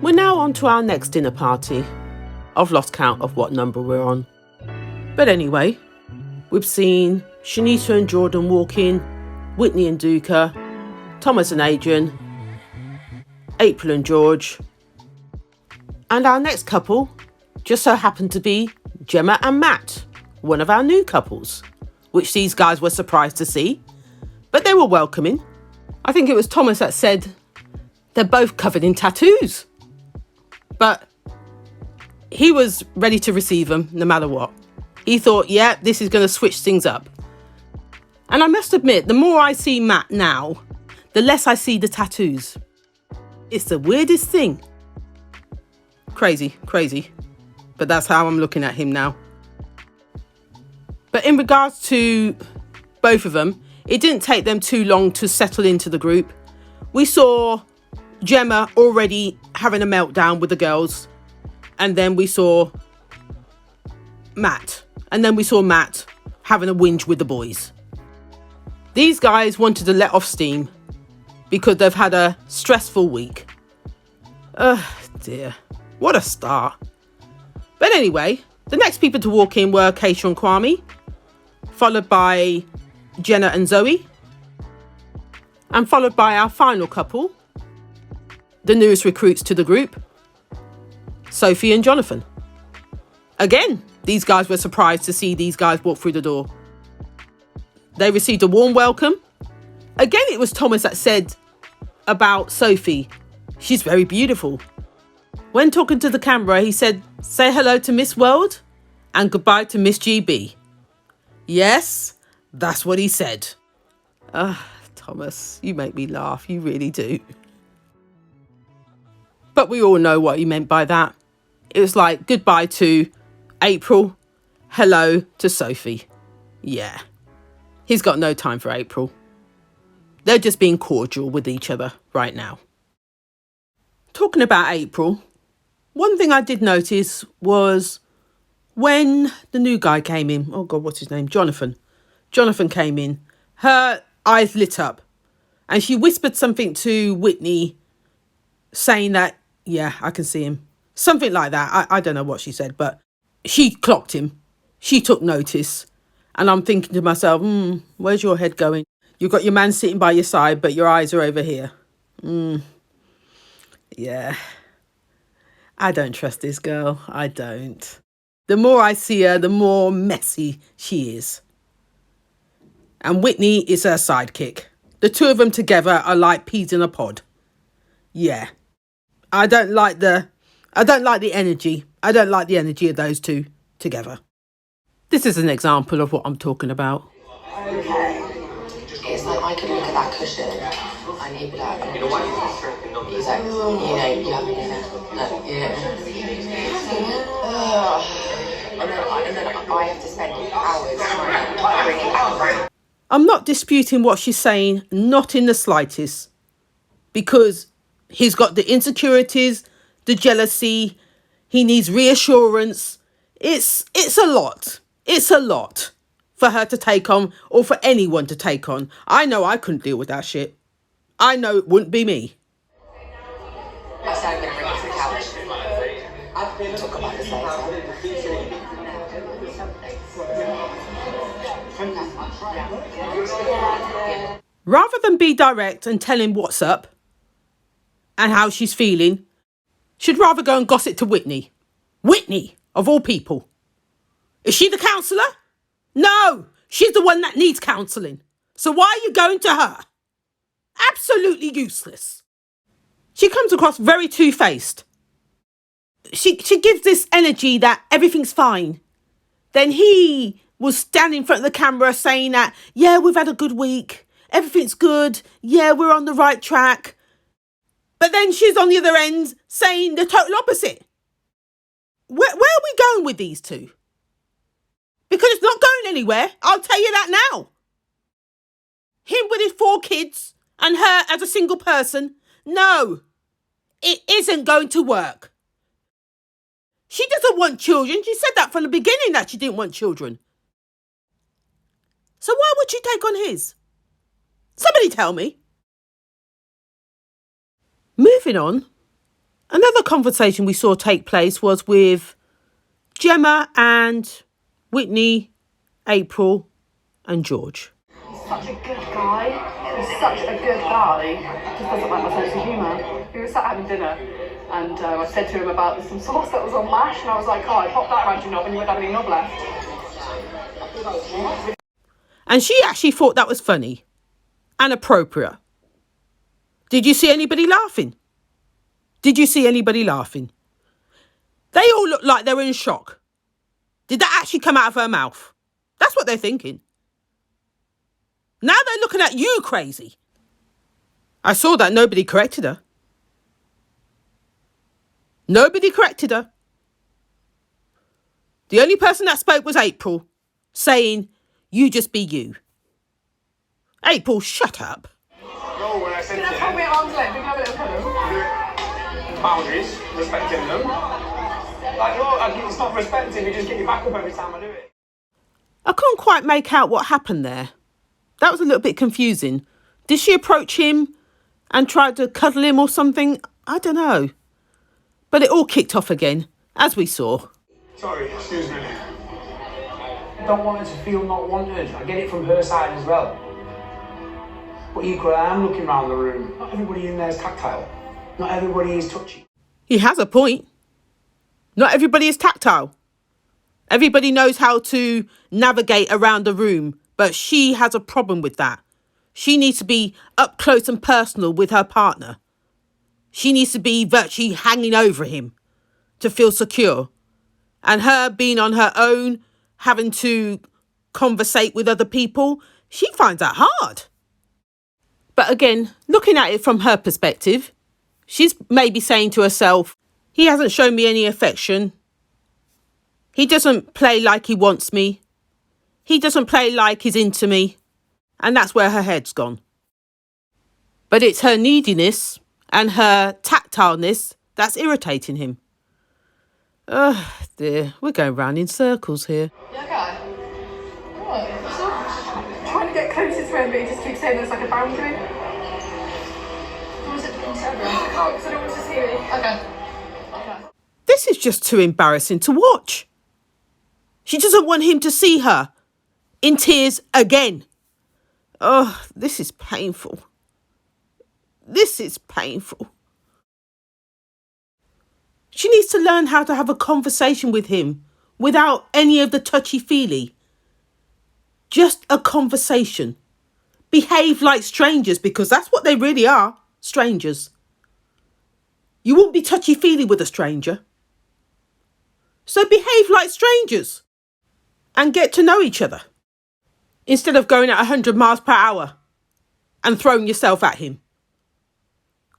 We're now on to our next dinner party. I've lost count of what number we're on. But anyway, we've seen Shanita and Jordan walk in, Whitney and Duca, Thomas and Adrian, April and George. And our next couple just so happened to be Gemma and Matt, one of our new couples, which these guys were surprised to see, but they were welcoming. I think it was Thomas that said they're both covered in tattoos. But he was ready to receive them no matter what. He thought, yeah, this is going to switch things up. And I must admit, the more I see Matt now, the less I see the tattoos. It's the weirdest thing. Crazy. But that's how I'm looking at him now. But in regards to both of them, it didn't take them too long to settle into the group. We saw Gemma already having a meltdown with the girls. And then we saw Matt. And then we saw Matt having a whinge with the boys. These guys wanted to let off steam because they've had a stressful week. Dear. What a start. But anyway, the next people to walk in were Keisha and Kwame, followed by Jenna and Zoe, and followed by our final couple, the newest recruits to the group, Sophie and Jonathan. Again, these guys were surprised to see these guys walk through the door. They received a warm welcome. Again, it was Thomas that said about Sophie, she's very beautiful. When talking to the camera, he said, say hello to Miss World and goodbye to Miss GB. Yes, that's what he said. Thomas, you make me laugh. You really do. But we all know what he meant by that. It was like goodbye to April, hello to Sophie. Yeah, he's got no time for April. They're just being cordial with each other right now. Talking about April, one thing I did notice was when the new guy came in, oh God, what's his name? Jonathan. Jonathan came in, her eyes lit up and she whispered something to Whitney saying that, yeah, I can see him. Something like that. I don't know what she said, but she clocked him. She took notice. And I'm thinking to myself, where's your head going? You've got your man sitting by your side, but your eyes are over here. Yeah. I don't trust this girl. I don't. The more I see her, the more messy she is. And Whitney is her sidekick. The two of them together are like peas in a pod. Yeah. I don't like the energy. I don't like the energy of those two together. This is an example of what I'm talking about. Okay. It's like I could look at that cushion and he'd be like, he's like, you haven't been there. No, and then I have to spend hours trying to bring it back. I'm not disputing what she's saying, not in the slightest. Because he's got the insecurities, the jealousy, he needs reassurance. It's a lot. It's a lot for her to take on or for anyone to take on. I know I couldn't deal with that shit. I know it wouldn't be me. I said I'm going to bring it to the couch. We'll talk about this later. Rather than be direct and tell him what's up and how she's feeling, she'd rather go and gossip to Whitney. Whitney, of all people. Is she the counsellor? No, she's the one that needs counselling. So why are you going to her? Absolutely useless. She comes across very two-faced. She gives this energy that everything's fine. Then he was standing in front of the camera saying that, yeah, we've had a good week. Everything's good. Yeah, we're on the right track. But then she's on the other end saying the total opposite. Where are we going with these two? Because it's not going anywhere. I'll tell you that now. Him with his 4 kids and her as a single person. No, it isn't going to work. She doesn't want children. She said that from the beginning that she didn't want children. So why would she take on his? Somebody tell me. Moving on, Another conversation we saw take place was with Gemma and Whitney, April and George. He's such a good guy. He's such a good guy. Just doesn't like my sense of humour. We were sat having dinner and I said to him about some sauce that was on mash and I was like, oh, I popped that around your knob and you went down any knob left. And she actually thought that was funny and appropriate. Did you see anybody laughing? Did you see anybody laughing? They all looked like they were in shock. Did that actually come out of her mouth? That's what they're thinking. Now they're looking at you crazy. I saw that nobody corrected her. Nobody corrected her. The only person that spoke was April, saying, you just be you. April, shut up. No, when I said Can I hold me at arm's length? We can have a little cuddle. boundaries, respecting them. Like, no, it's not respecting, you just get your back up every time I do it. I couldn't quite make out what happened there. That was a little bit confusing. Did she approach him and try to cuddle him or something? I don't know. But it all kicked off again, as we saw. Sorry, excuse me. I don't want her to feel not wanted. I get it from her side as well. But equally, I am looking around the room. Not everybody in there is tactile. Not everybody is touchy. He has a point. Not everybody is tactile. Everybody knows how to navigate around the room, but she has a problem with that. She needs to be up close and personal with her partner. She needs to be virtually hanging over him to feel secure. And her being on her own, having to conversate with other people, she finds that hard. But again, looking at it from her perspective, she's maybe saying to herself, he hasn't shown me any affection. He doesn't play like he wants me. He doesn't play like he's into me. And that's where her head's gone. But it's her neediness and her tactileness that's irritating him. Oh dear, we're going round in circles here. Yeah, okay. What? So, trying to get closer to him, but he just keeps saying there's like a boundary. Or is it from Instagram? Oh, because I don't want to see it. Okay. This is just too embarrassing to watch. She doesn't want him to see her in tears again. Oh, this is painful. This is painful. She needs to learn how to have a conversation with him without any of the touchy-feely. Just a conversation. Behave like strangers, because that's what they really are, strangers. You won't be touchy-feely with a stranger. So behave like strangers and get to know each other instead of going at 100 miles per hour and throwing yourself at him.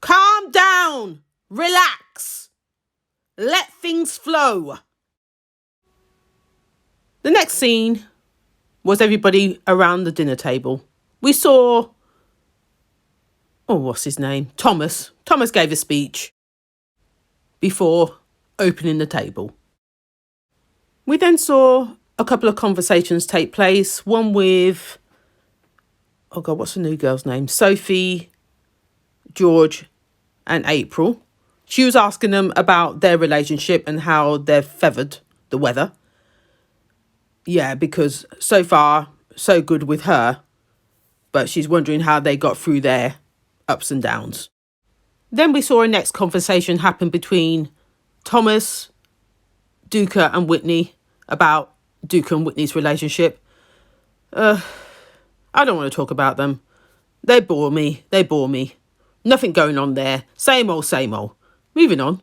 Calm down. Relax. Let things flow. The next scene was everybody around the dinner table. We saw, what's his name? Thomas. Thomas gave a speech before opening the table. We then saw a couple of conversations take place. One with, what's the new girl's name? Sophie, George and April. She was asking them about their relationship and how they've feathered the weather. Yeah, because so far, so good with her. But she's wondering how they got through their ups and downs. Then we saw a next conversation happen between Thomas, Duca and Whitney about Duca and Whitney's relationship. I don't want to talk about them. They bore me. Nothing going on there. Same old, same old. Moving on.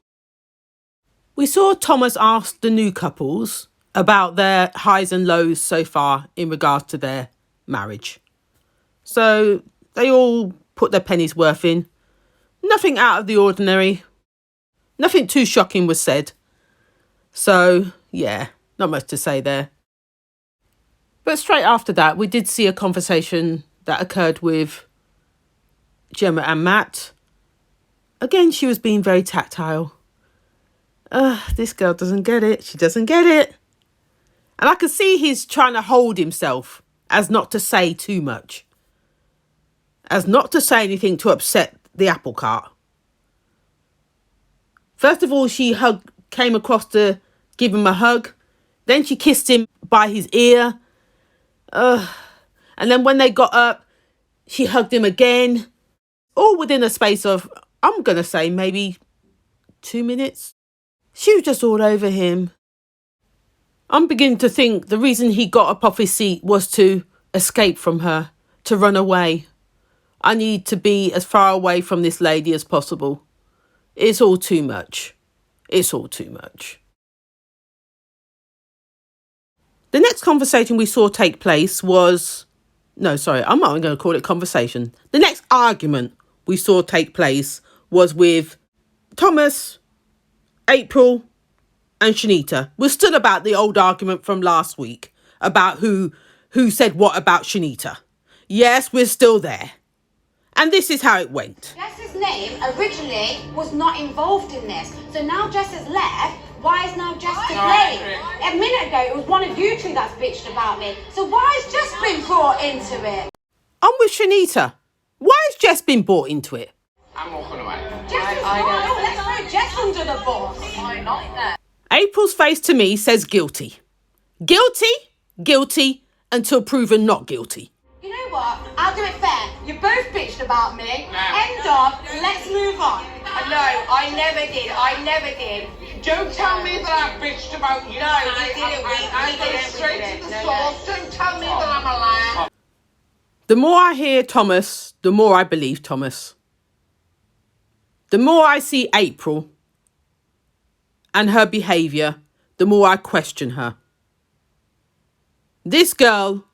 We saw Thomas ask the new couples about their highs and lows so far in regards to their marriage. So they all put their pennies worth in. Nothing out of the ordinary. Nothing too shocking was said. So, yeah, not much to say there. But straight after that, we did see a conversation that occurred with Gemma and Matt. Again, she was being very tactile. This girl doesn't get it. She doesn't get it. And I could see he's trying to hold himself as not to say too much. As not to say anything to upset the apple cart. First of all, came across to give him a hug. Then she kissed him by his ear. And then when they got up, she hugged him again. All within a space of, I'm going to say, maybe 2 minutes. She was just all over him. I'm beginning to think the reason he got up off his seat was to escape from her, to run away. I need to be as far away from this lady as possible. It's all too much. It's all too much. The next conversation we saw take place was... No, sorry, I'm not going to call it conversation. The next argument we saw take place was with Thomas, April and Shanita. We're still about the old argument from last week about who said what about Shanita. Yes, we're still there. And this is how it went. Jess's name originally was not involved in this. So now Jess has left. Why is now Jess to blame? A minute ago, it was one of you two that's bitched about me. So why has Jess been brought into it? I'm with Shanita. Why has Jess been brought into it? I'm walking away. Jess is wrong. No, let's throw Jess under the bus. Why not? April's face to me says guilty. Guilty, guilty, until proven not guilty. You know what? I'll do it fair. You both bitched about me. End of. Let's move on. No, I never did. I never did. Don't tell me that I bitched about you. No, you didn't. I go straight to the source. Don't tell me that I'm a liar. The more I hear Thomas, the more I believe Thomas. The more I see April and her behaviour, the more I question her. This girl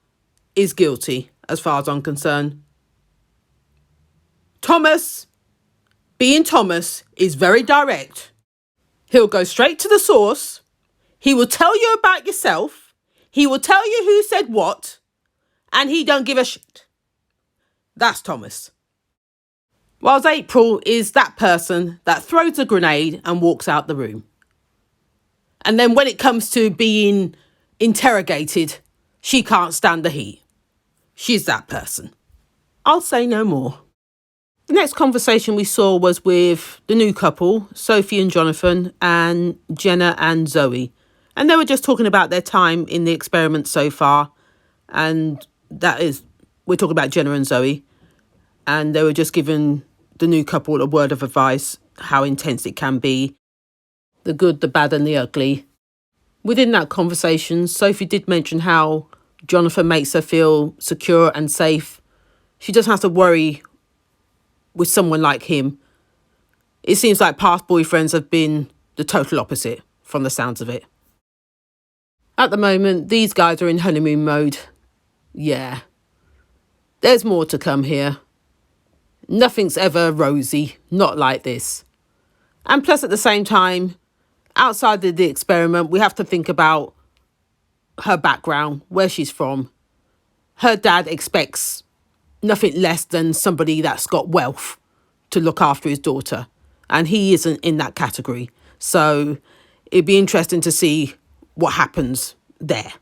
is guilty, as far as I'm concerned. Thomas, being Thomas, is very direct. He'll go straight to the source. He will tell you about yourself. He will tell you who said what. And he don't give a shit. That's Thomas. Whilst April is that person that throws a grenade and walks out the room. And then when it comes to being interrogated, she can't stand the heat. She's that person. I'll say no more. The next conversation we saw was with the new couple, Sophie and Jonathan, and Jenna and Zoe. And they were just talking about their time in the experiment so far. And we're talking about Jenna and Zoe. And they were just giving the new couple a word of advice, how intense it can be. The good, the bad and the ugly. Within that conversation, Sophie did mention how Jonathan makes her feel secure and safe. She doesn't have to worry with someone like him. It seems like past boyfriends have been the total opposite from the sounds of it. At the moment, these guys are in honeymoon mode. Yeah. There's more to come here. Nothing's ever rosy, not like this. And plus at the same time, outside of the experiment, we have to think about her background, where she's from. Her dad expects nothing less than somebody that's got wealth to look after his daughter. And he isn't in that category. So it'd be interesting to see what happens there.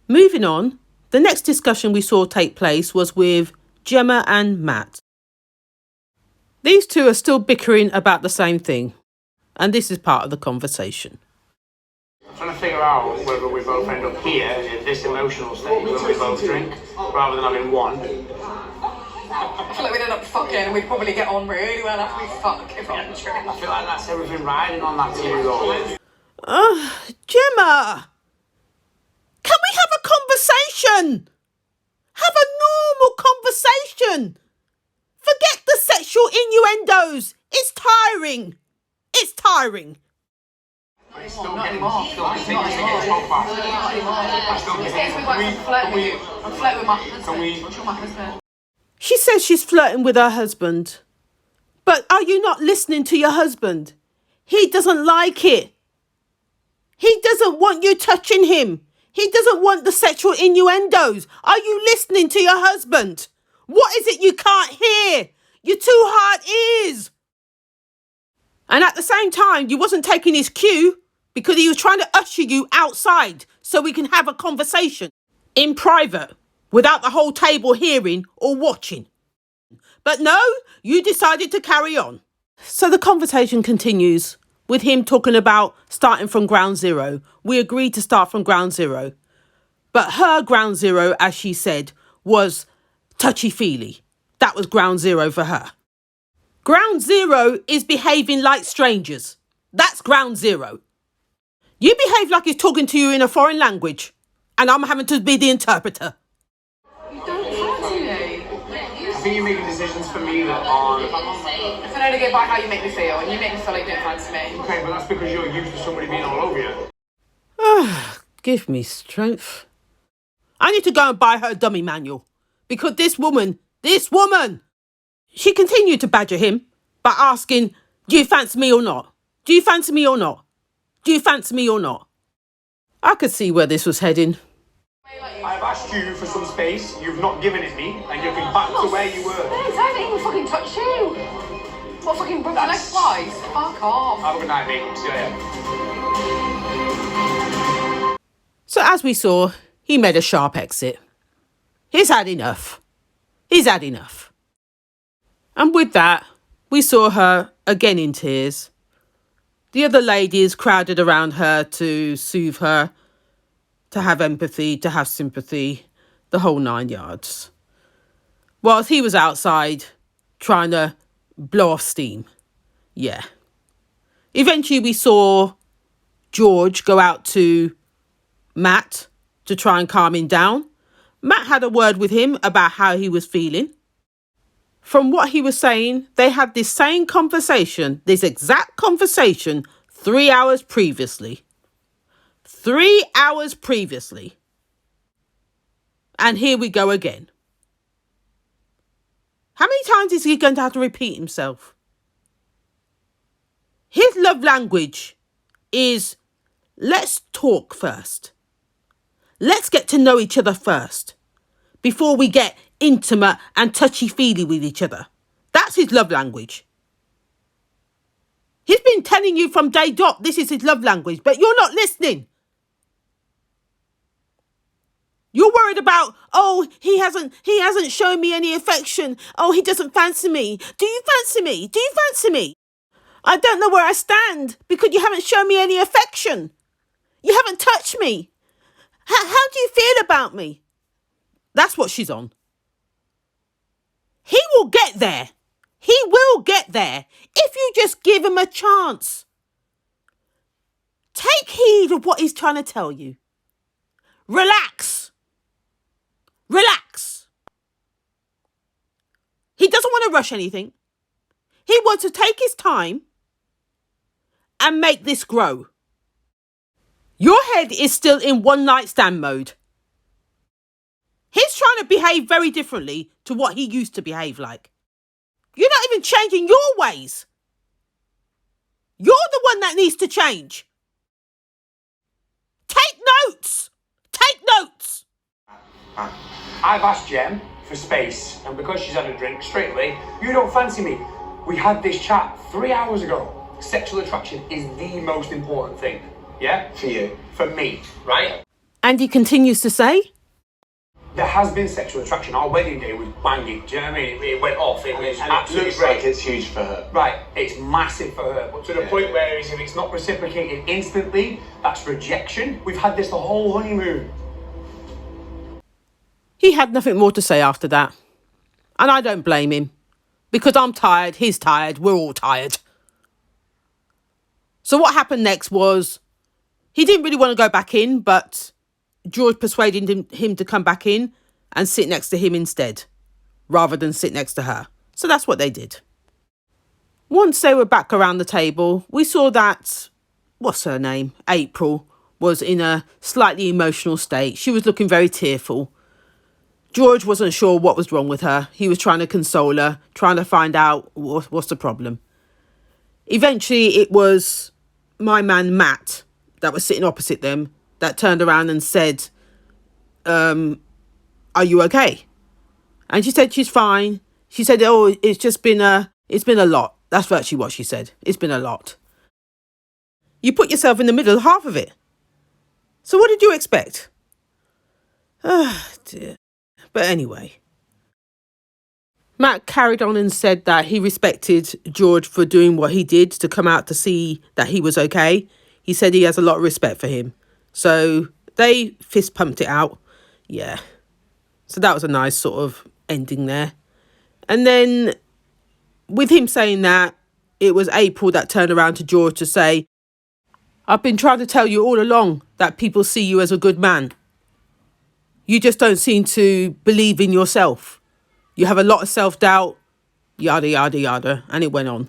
Moving on, the next discussion we saw take place was with Gemma and Matt. These two are still bickering about the same thing. And this is part of the conversation. I'm trying to figure out whether we both end up here in this emotional state when we both drink, rather than having one. I feel like we'd end up fucking and we'd probably get on really well after we fuck if I'm true. I feel like that's everything riding on that two though. Gemma! Can we have a conversation? Have a normal conversation. Forget the sexual innuendos. It's tiring. It's tiring. It's still getting continues to get so fast. I still get I'm flirting with my husband. What's my husband? She says she's flirting with her husband. But are you not listening to your husband? He doesn't like it. He doesn't want you touching him. He doesn't want the sexual innuendos. Are you listening to your husband? What is it you can't hear? You're too hard ears. And at the same time, you wasn't taking his cue because he was trying to usher you outside so we can have a conversation in private without the whole table hearing or watching. But no, you decided to carry on. So the conversation continues with him talking about starting from ground zero. We agreed to start from ground zero. But her ground zero, as she said, was touchy-feely. That was ground zero for her. Ground zero is behaving like strangers. That's ground zero. You behave like he's talking to you in a foreign language, and I'm having to be the interpreter. You don't fancy me. I think you're making decisions for me that aren't. I can only go by how you make me feel, and you make me feel like you don't fancy me. Okay, but that's because you're used to somebody being all over you. Give me strength. I need to go and buy her a dummy manual. Because this woman, she continued to badger him by asking, do you fancy me or not? Do you fancy me or not? Do you fancy me or not? I could see where this was heading. I've asked you for some space, you've not given it me, and you've been back to where you were. Thanks, I haven't even fucking touched you. What, fucking broke your leg twice? Fuck off. Have a good night, mate. See you later. So as we saw, he made a sharp exit. He's had enough. He's had enough. And with that, we saw her again in tears. The other ladies crowded around her to soothe her, to have empathy, to have sympathy, the whole 9 yards. Whilst he was outside trying to blow off steam. Yeah. Eventually we saw George go out to Matt to try and calm him down. Matt had a word with him about how he was feeling. From what he was saying, they had this same conversation, this exact conversation, 3 hours previously. 3 hours previously. And here we go again. How many times is he going to have to repeat himself? His love language is, let's talk first. Let's get to know each other first before we get intimate and touchy-feely with each other. That's his love language. He's been telling you from day dot this is his love language, but you're not listening. You're worried about, oh, he hasn't shown me any affection. Oh, he doesn't fancy me. Do you fancy me? Do you fancy me? I don't know where I stand because you haven't shown me any affection. You haven't touched me. How do you feel about me? That's what she's on. He will get there. He will get there if you just give him a chance. Take heed of what he's trying to tell you. Relax. Relax. He doesn't want to rush anything. He wants to take his time and make this grow. Your head is still in one night stand mode. He's trying to behave very differently to what he used to behave like. You're not even changing your ways. You're the one that needs to change. Take notes. Take notes. I've asked Jem for space, and because she's had a drink, straight away, you don't fancy me. We had this chat 3 hours ago. Sexual attraction is the most important thing. Yeah? For you. For me, right? And he continues to say, there has been sexual attraction. Our wedding day was banging. Do you know what I mean? It went off. It was and absolutely it looks great. like it's huge for her. Right, it's massive for her. But to the point where if it's not reciprocated instantly, that's rejection. We've had this the whole honeymoon. he had nothing more to say after that. And I don't blame him. Because I'm tired, he's tired, we're all tired. So what happened next was, he didn't really want to go back in, but George persuaded him to come back in and sit next to him instead, rather than sit next to her. So that's what they did. Once they were back around the table, we saw that, what's her name? April was in a slightly emotional state. She was looking very tearful. George wasn't sure what was wrong with her. He was trying to console her, trying to find out what's the problem. Eventually, it was my man Matt that was sitting opposite them that turned around and said, are you okay? And she said she's fine. She said, oh, it's been a lot. That's virtually what she said. It's been a lot. You put yourself in the middle of half of it. So what did you expect? Ah, dear. But anyway. Matt carried on and said that he respected George for doing what he did to come out to see that he was okay. He said he has a lot of respect for him. So they fist pumped it out. Yeah. So that was a nice sort of ending there. And then with him saying that, it was April that turned around to George to say, I've been trying to tell you all along that people see you as a good man. You just don't seem to believe in yourself. You have a lot of self-doubt, yada, yada, yada. And it went on.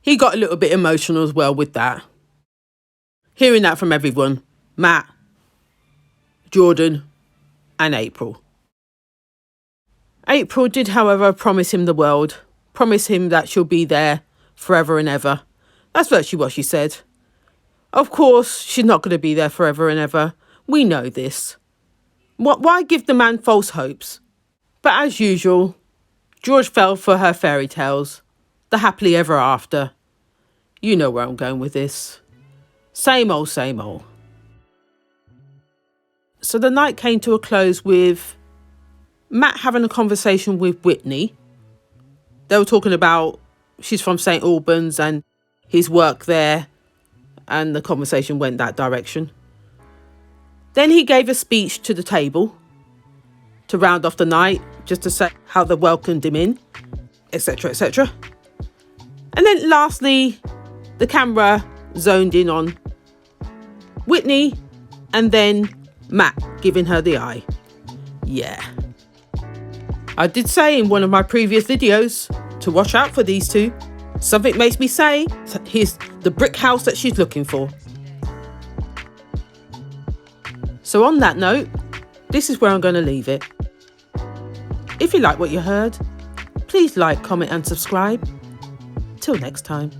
He got a little bit emotional as well with that. Hearing that from everyone, Matt, Jordan and April. April did, however, promise him the world. Promise him that she'll be there forever and ever. That's virtually what she said. Of course, she's not going to be there forever and ever. We know this. Why give the man false hopes? But as usual, George fell for her fairy tales. The happily ever after. You know where I'm going with this. Same old, same old. So the night came to a close with Matt having a conversation with Whitney. They were talking about she's from St. Albans and his work there, and the conversation went that direction. Then he gave a speech to the table to round off the night, just to say how they welcomed him in, etc, etc. And then lastly, the camera zoned in on Whitney and then Matt giving her the eye. Yeah. I did say in one of my previous videos to watch out for these two. Something makes me say here's the brick house that she's looking for. So on that note, this is where I'm going to leave it. If you like what you heard, please like, comment and subscribe. Till next time.